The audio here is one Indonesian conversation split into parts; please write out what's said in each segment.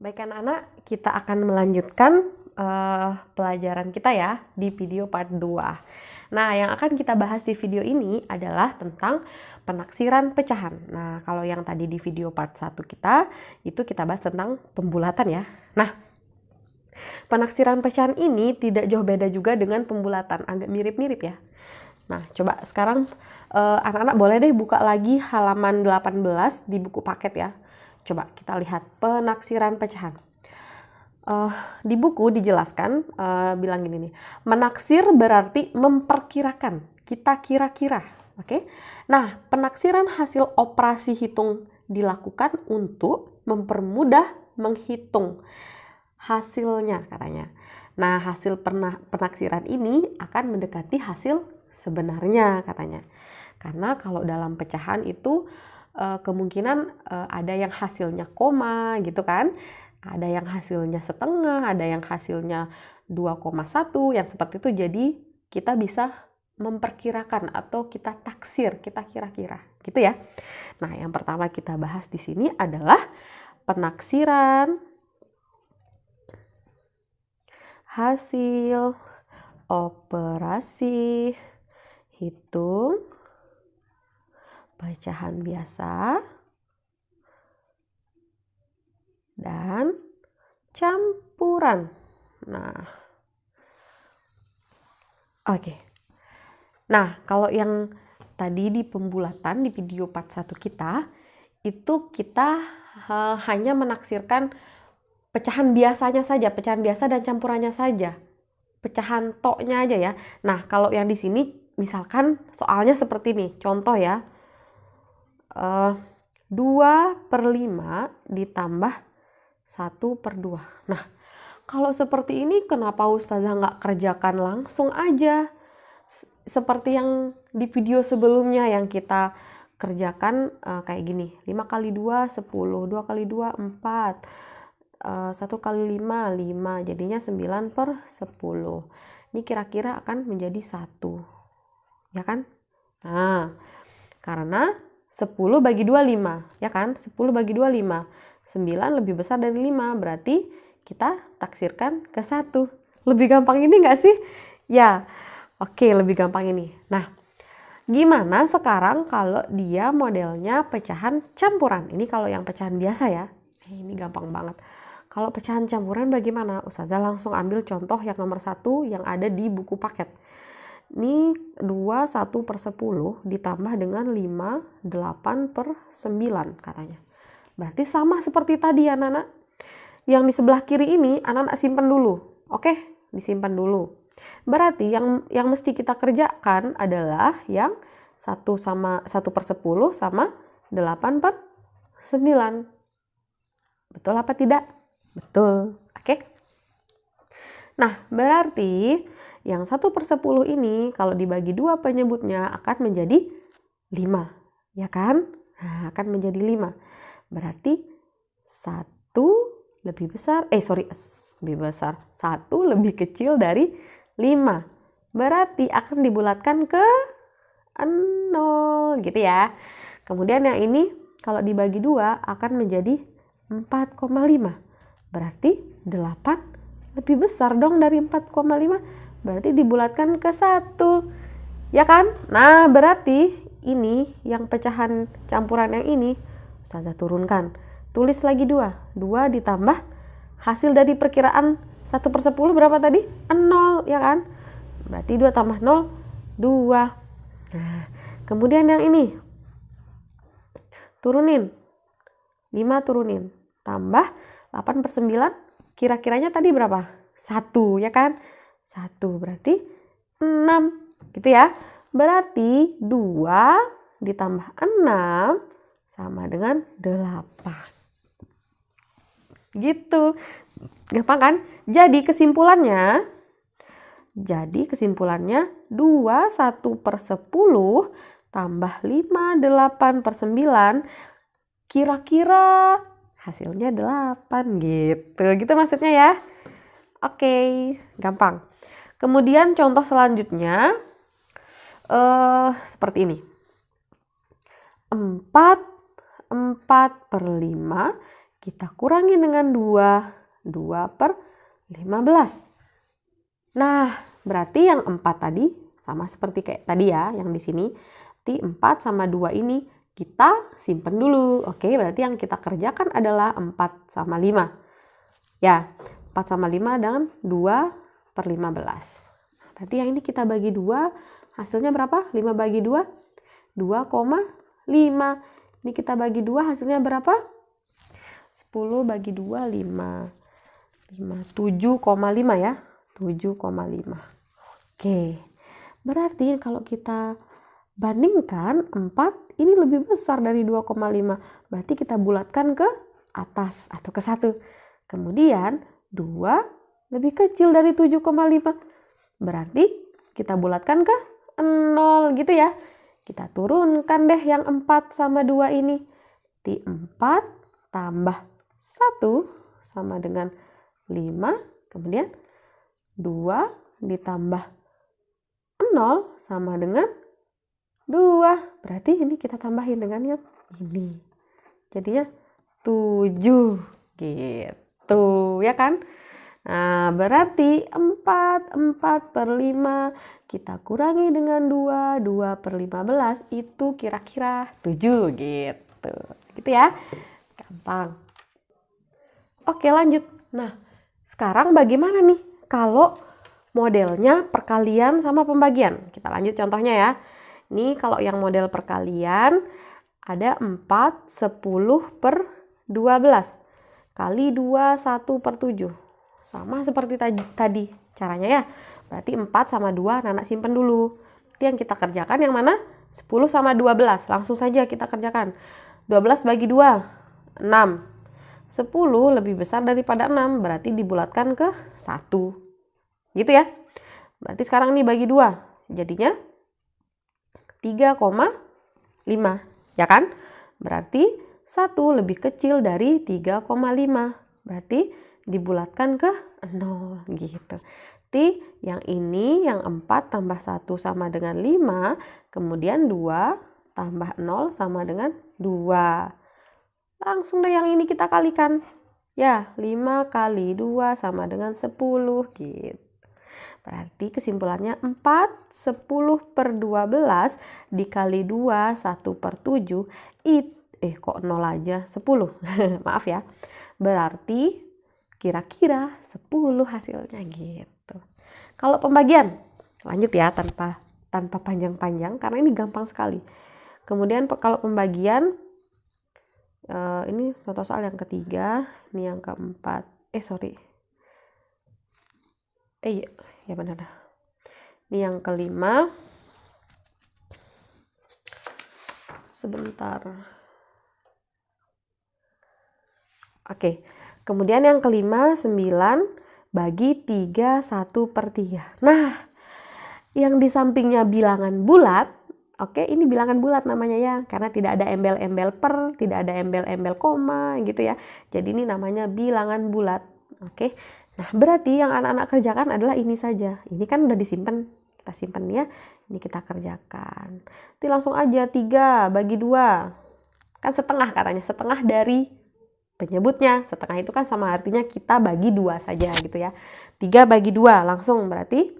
Baik anak-anak, kita akan melanjutkan pelajaran kita ya di video part 2. Nah, yang akan kita bahas di video ini adalah tentang penaksiran pecahan. Nah, kalau yang tadi di video part 1 kita, itu kita bahas tentang pembulatan ya. Nah, penaksiran pecahan ini tidak jauh beda juga dengan pembulatan, agak mirip-mirip ya. Nah, coba sekarang anak-anak boleh deh buka lagi halaman 18 di buku paket ya. Coba kita lihat penaksiran pecahan. Di buku dijelaskan, bilang gini nih, menaksir berarti memperkirakan, kita kira-kira, oke? Nah, penaksiran hasil operasi hitung dilakukan untuk mempermudah menghitung hasilnya katanya. Nah, hasil penaksiran ini akan mendekati hasil sebenarnya katanya. Karena kalau dalam pecahan itu kemungkinan ada yang hasilnya koma gitu kan, ada yang hasilnya setengah, ada yang hasilnya 2,1, yang seperti itu. Jadi kita bisa memperkirakan atau kita taksir, kita kira-kira gitu ya. Nah, yang pertama kita bahas di sini adalah penaksiran hasil operasi hitung pecahan biasa dan campuran. Nah, oke. Nah, kalau yang tadi di pembulatan di video part 1 kita, itu kita hanya menaksirkan pecahan biasanya saja, pecahan biasa dan campurannya saja. Pecahan toknya aja ya. Nah, kalau yang di sini misalkan soalnya seperti ini, contoh ya. 2/5 ditambah 1/2. Nah, kalau seperti ini kenapa Ustazah nggak kerjakan langsung aja? Seperti yang di video sebelumnya yang kita kerjakan kayak gini. 5 kali 2, 10. 2 kali 2, 4. 1 kali 5, 5. Jadinya 9/10. Ini kira-kira akan menjadi 1. Ya kan? Nah, karena 10 bagi 2, 5. Ya kan? 10 bagi 2, 5. 9 lebih besar dari 5. Berarti kita taksirkan ke 1. Lebih gampang ini nggak sih? Ya, oke, lebih gampang ini. Nah, gimana sekarang kalau dia modelnya pecahan campuran? Ini kalau yang pecahan biasa ya. Ini gampang banget. Kalau pecahan campuran bagaimana? Ustazah langsung ambil contoh yang nomor 1 yang ada di buku paket. Ini 2, 1/10 ditambah dengan 5, 8/9 katanya. Berarti sama seperti tadi anak-anak. Yang di sebelah kiri ini anak-anak simpan dulu. Oke, disimpan dulu. Berarti yang mesti kita kerjakan adalah yang 1/10 sama 8/9. Betul apa tidak? Betul. Oke. Nah, berarti yang 1/10 ini kalau dibagi 2 penyebutnya akan menjadi 5. Ya kan? Nah, akan menjadi 5. Berarti 1 lebih besar, lebih besar. 1 lebih kecil dari 5. Berarti akan dibulatkan ke 0 gitu ya. Kemudian yang ini kalau dibagi 2 akan menjadi 4,5. Berarti 8 lebih besar dong dari 4,5. Berarti dibulatkan ke 1. Ya kan? Nah, berarti ini yang pecahan campuran yang ini Ustazah turunkan. Tulis lagi 2. 2 ditambah hasil dari perkiraan 1/10 berapa tadi? 0, ya kan? Berarti 2 tambah 0, 2. Nah, kemudian yang ini turunin. 5 turunin. Tambah 8/9. Kira-kiranya tadi berapa? 1, ya kan? 1 berarti 6 gitu ya. Berarti 2 ditambah 6 sama dengan 8. Gitu. Gampang kan? Jadi kesimpulannya 2 1/10 tambah 5 8/9 kira-kira hasilnya 8 gitu. Gitu maksudnya ya. Oke, gampang. Kemudian contoh selanjutnya seperti ini. 4/5 kita kurangi dengan 2, 2 per 15. Nah, berarti yang 4 tadi sama seperti kayak tadi ya, yang di sini. Berarti 4 sama 2 ini kita simpen dulu. Oke, berarti yang kita kerjakan adalah 4 sama 5. Ya, 4 sama 5 dengan 2 per 15. Berarti yang ini kita bagi 2, hasilnya berapa? 5 bagi 2, 2,5. Ini kita bagi 2, hasilnya berapa? 10 bagi 2, 5. 7,5 ya. 7,5. Oke. Berarti kalau kita bandingkan 4 ini lebih besar dari 2,5. Berarti kita bulatkan ke atas atau ke 1. Kemudian 2 lebih kecil dari 7,5. Berarti kita bulatkan ke 0 gitu ya. Kita turunkan deh yang 4 sama 2 ini. Di 4 tambah 1 sama dengan 5. Kemudian 2 ditambah 0 sama dengan 2. Berarti ini kita tambahin dengan yang ini. Jadinya 7 gitu ya kan. Nah, berarti 4 per 5 kita kurangi dengan 2 per 15 itu kira-kira 7 gitu. Gitu ya. Gampang. Oke, lanjut. Nah, sekarang bagaimana nih kalau modelnya perkalian sama pembagian? Kita lanjut contohnya ya. Ini kalau yang model perkalian ada 4, 10 per 12 kali 2, 1 per 7. Sama seperti tadi caranya ya. Berarti 4 sama 2 Nana simpen dulu. Nanti yang kita kerjakan yang mana? 10 sama 12. Langsung saja kita kerjakan. 12 bagi 2, 6. 10 lebih besar daripada 6. Berarti dibulatkan ke 1. Gitu ya. Berarti sekarang nih bagi 2. Jadinya 3,5. Ya kan? Berarti 1 lebih kecil dari 3,5. Berarti dibulatkan ke 0 gitu. Berarti yang ini yang 4 tambah 1 sama dengan 5. Kemudian 2 tambah 0 sama dengan 2. Langsung deh yang ini kita kalikan. Ya, 5 kali 2 sama dengan 10 gitu. Berarti kesimpulannya 4, 10 per 12 dikali 2, 1 per 7. Kok 0 aja? 10. Maaf ya. Berarti kira-kira 10 hasilnya gitu. Kalau pembagian, lanjut ya tanpa panjang-panjang karena ini gampang sekali. Kemudian kalau pembagian, ini contoh soal yang ketiga, ini yang keempat. Ya benar. Ini yang kelima. Sebentar. Oke. Kemudian yang kelima 9 bagi 3, 1 per 3. Nah, yang di sampingnya bilangan bulat, oke, ini bilangan bulat namanya ya, karena tidak ada embel-embel per, tidak ada embel-embel koma gitu ya. Jadi ini namanya bilangan bulat. Oke. Nah, berarti yang anak-anak kerjakan adalah ini saja. Ini kan udah disimpan, kita simpan ya. Ini kita kerjakan. Nanti langsung aja 3 bagi 2. Kan setengah katanya, setengah dari penyebutnya. Setengah itu kan sama artinya kita bagi 2 saja gitu ya. 3 bagi 2 langsung berarti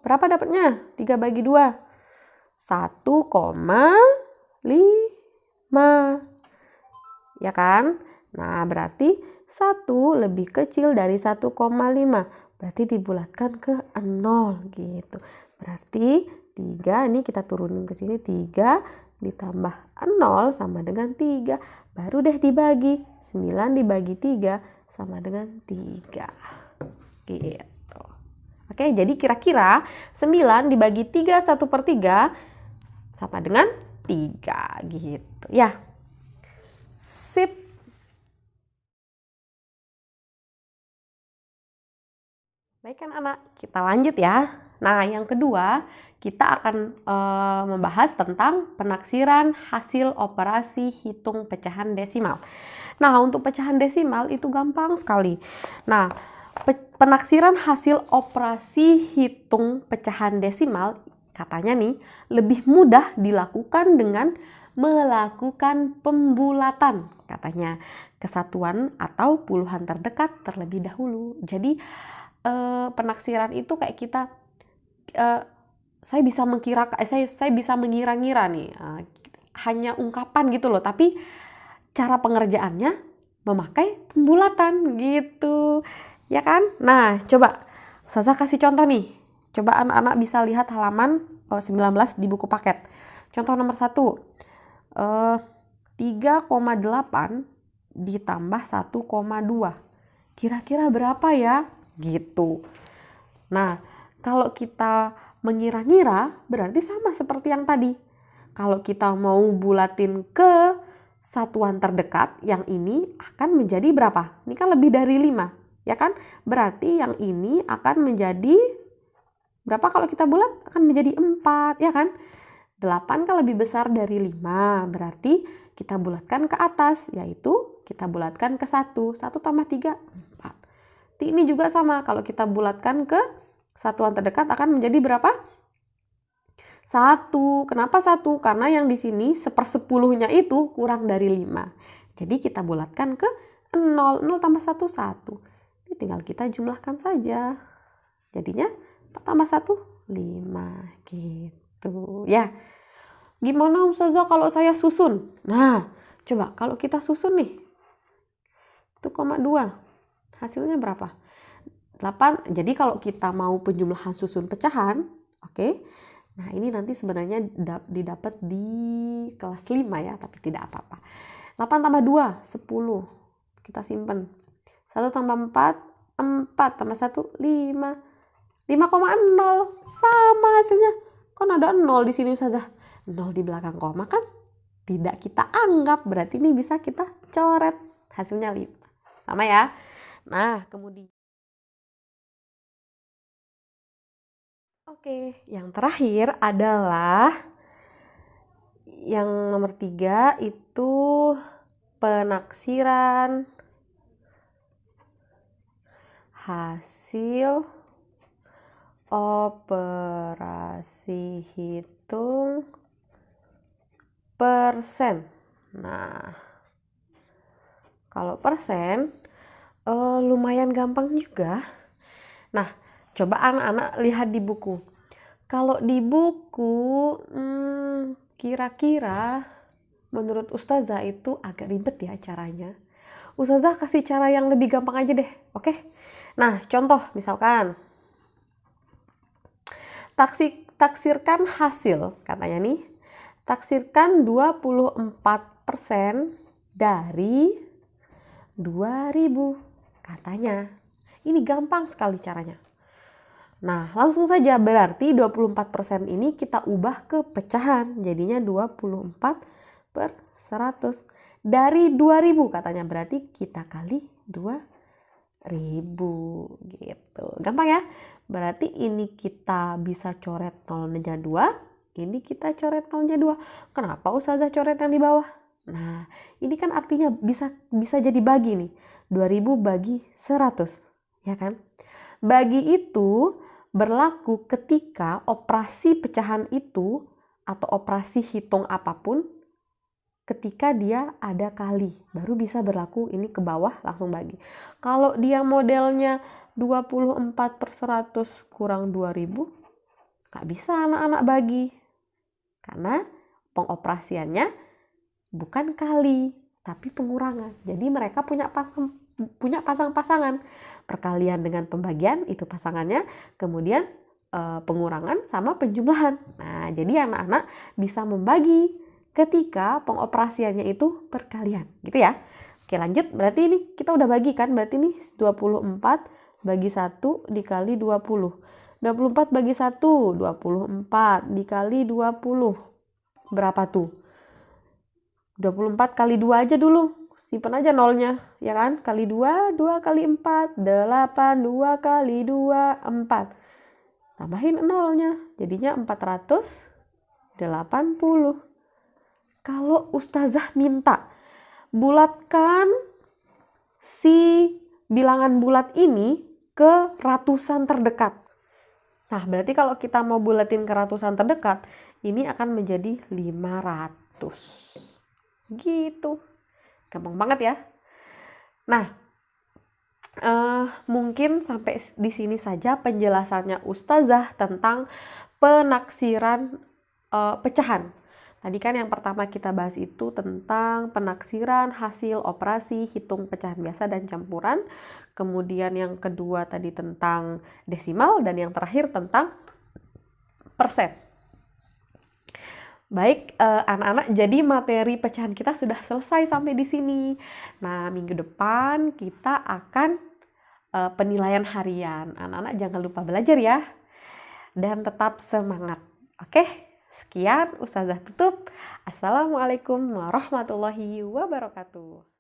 berapa dapatnya? 3 bagi 2. 1,5. Ya kan? Nah, berarti 1 lebih kecil dari 1,5. Berarti dibulatkan ke 0 gitu. Berarti 3 ini kita turunin ke sini, 3 ditambah 0 sama dengan 3. Baru deh dibagi. 9 dibagi 3 sama dengan 3. Gitu. Oke, jadi kira-kira 9 dibagi 3, 1 per 3 sama dengan 3 gitu. Ya. Sip. Baik kan anak, kita lanjut ya. Nah, yang kedua kita akan membahas tentang penaksiran hasil operasi hitung pecahan desimal. Nah, untuk pecahan desimal itu gampang sekali. Nah, penaksiran hasil operasi hitung pecahan desimal katanya nih lebih mudah dilakukan dengan melakukan pembulatan, katanya, kesatuan atau puluhan terdekat terlebih dahulu. Jadi penaksiran itu kayak kita, saya bisa mengira-ngira nih, hanya ungkapan gitu loh, tapi cara pengerjaannya memakai pembulatan gitu, ya kan? Nah, coba Ustazah kasih contoh nih. Coba anak-anak bisa lihat halaman 19 di buku paket. Contoh nomor 1, 3,8 ditambah 1,2. Kira-kira berapa ya? Gitu. Nah, kalau kita mengira-ngira berarti sama seperti yang tadi. Kalau kita mau bulatin ke satuan terdekat, yang ini akan menjadi berapa? Ini kan lebih dari 5, ya kan? Berarti yang ini akan menjadi berapa kalau kita bulat? Akan menjadi 4, ya kan? 8 kan lebih besar dari 5, berarti kita bulatkan ke atas, yaitu kita bulatkan ke 1. 1 tambah 3, 4. Ini juga sama, kalau kita bulatkan ke satuan terdekat akan menjadi berapa? 1. Kenapa 1? Karena yang di sini 1/10-nya itu kurang dari 5. Jadi kita bulatkan ke 0. 0 tambah 1, 1. Ini tinggal kita jumlahkan saja. Jadinya 4 tambah 1, 5. Gitu. Ya. Gimana Ustazah kalau saya susun? Nah, coba kalau kita susun nih. 1,2. Hasilnya berapa? 8. Jadi kalau kita mau penjumlahan susun pecahan, oke. Nah, ini nanti sebenarnya didapat di kelas 5 ya, tapi tidak apa-apa. 8 tambah 2, 10. Kita simpen. 1 tambah 4, 4 tambah 1, 5. 5,0. Sama hasilnya. Kan ada 0 di sini Ustazah. 0 di belakang koma kan tidak kita anggap. Berarti ini bisa kita coret. Hasilnya 5. Sama ya. Nah, kemudian. Oke, yang terakhir adalah yang nomor 3 itu penaksiran hasil operasi hitung persen. Nah, kalau persen lumayan gampang juga. Nah, coba anak-anak lihat di buku. Kalau di buku, kira-kira menurut Ustazah itu agak ribet ya caranya. Ustazah kasih cara yang lebih gampang aja deh, oke? Nah, contoh misalkan, taksirkan hasil, katanya nih. Taksirkan 24% dari 2.000, katanya. Ini gampang sekali caranya. Nah, langsung saja berarti 24% ini kita ubah ke pecahan. Jadinya 24/100. Dari 2.000 katanya, berarti kita kali 2.000 gitu. Gampang ya? Berarti ini kita bisa coret 0-nya 2, ini kita coret 0-nya 2. Kenapa Ustazah coret yang di bawah? Nah, ini kan artinya bisa jadi bagi nih. 2.000 bagi 100, ya kan? Bagi itu berlaku ketika operasi pecahan itu atau operasi hitung apapun ketika dia ada kali, baru bisa berlaku ini ke bawah langsung bagi. Kalau dia modelnya 24/100 kurang 2.000, nggak bisa anak-anak bagi. Karena pengoperasiannya bukan kali, tapi pengurangan. Jadi mereka punya pasang-pasangan. Perkalian dengan pembagian itu pasangannya, kemudian pengurangan sama penjumlahan. Nah, jadi anak-anak bisa membagi ketika pengoperasiannya itu perkalian, gitu ya. Oke, lanjut. Berarti ini kita udah bagi kan? Berarti ini 24 bagi 1 dikali 20. 24 bagi 1, 24 dikali 20. Berapa tuh? 24 kali 2 aja dulu. Simpan aja nolnya, ya kan? Kali 2, 2 kali 4, 8, 2 kali 2, 4. Tambahin nolnya, jadinya 480. Kalau Ustazah minta, bulatkan si bilangan bulat ini ke ratusan terdekat. Nah, berarti kalau kita mau bulatin ke ratusan terdekat, ini akan menjadi 500. Gitu. Gampang banget ya. Nah, mungkin sampai di sini saja penjelasannya Ustazah tentang penaksiran pecahan. Tadi kan yang pertama kita bahas itu tentang penaksiran hasil operasi hitung pecahan biasa dan campuran. Kemudian yang kedua tadi tentang desimal, dan yang terakhir tentang persen. Baik, anak-anak, jadi materi pecahan kita sudah selesai sampai di sini. Nah, minggu depan kita akan penilaian harian. Anak-anak jangan lupa belajar ya. Dan tetap semangat. Oke, sekian Ustazah tutup. Assalamualaikum warahmatullahi wabarakatuh.